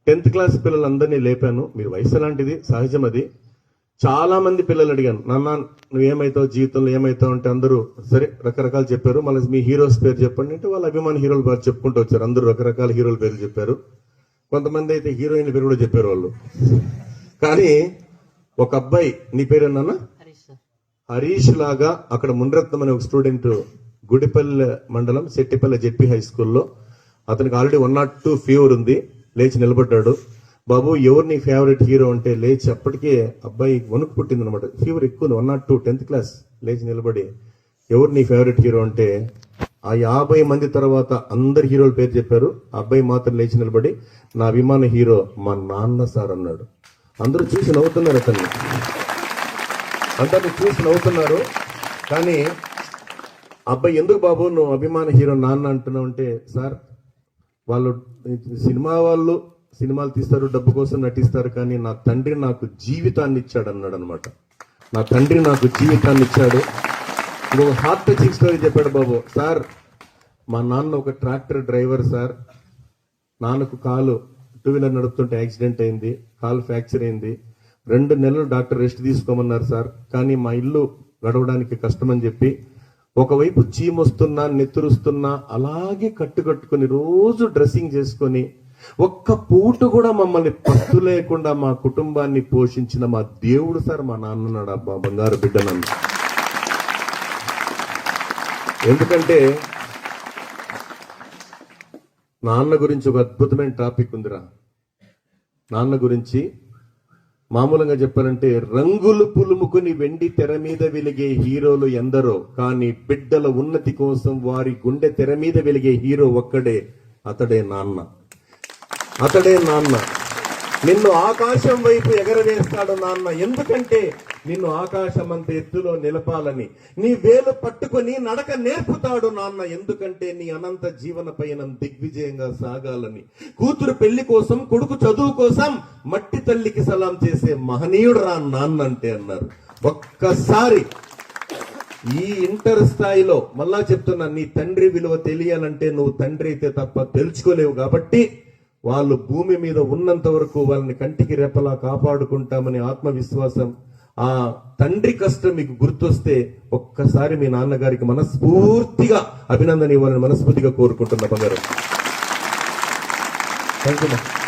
10th class పిల్లలందరినీ లేపాను. మీరు వయసు లాంటిది, సహజం అది. చాలా మంది పిల్లలు అడిగాను, నాన్న నువ్వేమవుతావు జీవితంలో, ఏమవుతావు అంటే అందరూ సరే రకరకాలు చెప్పారు. మళ్ళీ మీ హీరోస్ పేరు చెప్పండి అంటే వాళ్ళ అభిమాన హీరోల పేరు చెప్పుకుంటూ వచ్చారు. అందరూ రకరకాల హీరోల పేర్లు చెప్పారు. కొంతమంది అయితే హీరోయిన్ పేరు కూడా చెప్పారు వాళ్ళు. కానీ ఒక అబ్బాయి, నీ పేరేనా? హరీష్ లాగా అక్కడ మున్రత్నం అనే ఒక స్టూడెంట్ గుడిపల్లె మండలం సెట్టిపల్లె జెడ్పీ హై స్కూల్లో, అతనికి ఆల్రెడీ 102 ఫీవర్ ఉంది. లేచి నిలబడ్డాడు. బాబు ఎవరు నీ ఫేవరెట్ హీరో అంటే లేచి, అప్పటికే అబ్బాయి వణుకు పుట్టింది అనమాట, ఫీవర్ ఎక్కువ ఉంది, 102 10th క్లాస్. లేచి నిలబడి ఎవరు నీ ఫేవరెట్ హీరో అంటే ఆ 50 మంది తర్వాత అందరు హీరోల పేరు చెప్పారు. ఆ అబ్బాయి మాత్రం లేచి నిలబడి నా అభిమాన హీరో మా నాన్న సార్ అన్నాడు. అందరూ చూసి నవ్వుతున్నారు, అతన్ని అందరిని చూసి నవ్వుతున్నారు. కానీ అబ్బాయి ఎందుకు బాబు నువ్వు అభిమాన హీరో నాన్న అంటున్నావు అంటే, సార్ వాళ్ళు సినిమాలు తీస్తారు, డబ్బు కోసం నటిస్తారు, కానీ నా తండ్రి నాకు జీవితాన్ని ఇచ్చాడు అన్నాడు అనమాట. నా తండ్రి నాకు జీవితాన్ని ఇచ్చాడు. ఇంకొక హార్ట్ టచింగ్ స్టోరీ చెప్పాడు బాబు. సార్ మా నాన్న ఒక ట్రాక్టర్ డ్రైవర్ సార్, నాన్నకు కాలు 2 వీలర్ నడుపుతుంటే యాక్సిడెంట్ అయింది, కాలు ఫ్రాక్చర్ అయింది. 2 నెలలు డాక్టర్ రెస్ట్ తీసుకోమన్నారు సార్. కానీ మా ఇల్లు గడవడానికి కష్టమని చెప్పి ఒకవైపు చీమొస్తున్నా నెత్తురుస్తున్నా అలాగే కట్టుకొని రోజు డ్రెస్సింగ్ చేసుకొని ఒక్క పూట కూడా మమ్మల్ని పత్తు లేకుండా మా కుటుంబాన్ని పోషించిన మా దేవుడు సార్ మా నాన్నన్నాడు. అబ్బా బంగారు బిడ్డ నన్ను. ఎందుకంటే నాన్న గురించి ఒక అద్భుతమైన టాపిక్ ఉందిరా. నాన్న గురించి మామూలుగా చెప్పాలంటే, రంగులు పులుముకుని వెండి తెర మీద వెలిగే హీరోలు ఎందరో, కానీ బిడ్డల ఉన్నతి కోసం వారి గుండె తెర మీద వెలిగే హీరో ఒక్కడే, అతడే నాన్న. అతడే నాన్న. నిన్ను ఆకాశం వైపు ఎగరవేస్తాడు నాన్న. ఎందుకంటే నిన్ను ఆకాశం అంత ఎత్తులో నిలపాలని. నీ వేలు పట్టుకొని నడక నేర్పుతాడు నాన్న. ఎందుకంటే నీ అనంత జీవన పయనం దిగ్విజయంగా సాగాలని. కూతురు పెళ్లి కోసం, కొడుకు చదువు కోసం మట్టి తల్లికి సలాం చేసే మహనీయుడు రా నాన్న అంటే అన్నారు. ఒక్కసారి ఈ ఇంటర్ స్థాయిలో మళ్ళా చెప్తున్నా, నీ తండ్రి విలువ తెలియాలంటే నువ్వు తండ్రి అయితే తప్ప తెలుసుకోలేవు. కాబట్టి వాళ్ళు భూమి మీద ఉన్నంత వరకు వాళ్ళని కంటికి రెప్పలా కాపాడుకుంటామని ఆత్మవిశ్వాసం, ఆ తండ్రి కష్టం మీకు గుర్తొస్తే ఒక్కసారి మీ నాన్నగారికి మనస్ఫూర్తిగా అభినందన ఇవ్వాలని మనస్ఫూర్తిగా కోరుకుంటున్నా బంగారు. Thank you.